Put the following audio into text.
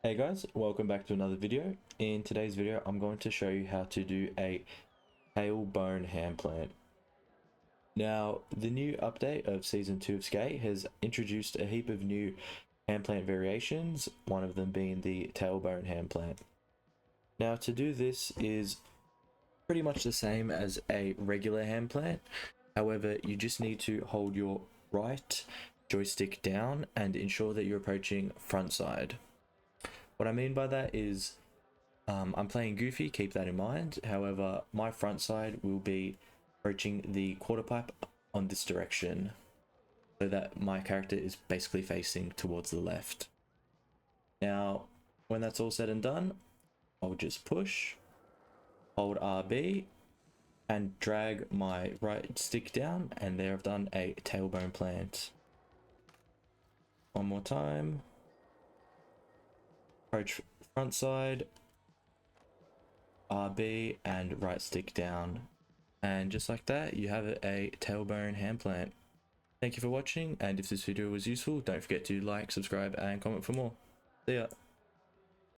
Hey guys, welcome back to another video. In today's video, I'm going to show you how to do a tailbone hand plant. Now, the new update of Season 2 of Skate has introduced a heap of new hand plant variations, one of them being the tailbone hand plant. Now, to do this is pretty much the same as a regular hand plant. However, you just need to hold your right joystick down and ensure that you're approaching front side. What I mean by that is I'm playing goofy, keep that in mind. However, my front side will be approaching the quarter pipe on this direction so that my character is basically facing towards the left. Now, when that's all said and done, I'll just push, hold RB, and drag my right stick down, and there I've done a tailbone plant. One more time. Approach front side, RB, and right stick down. And just like that, you have a tailbone hand plant. Thank you for watching, and if this video was useful, don't forget to like, subscribe, and comment for more. See ya.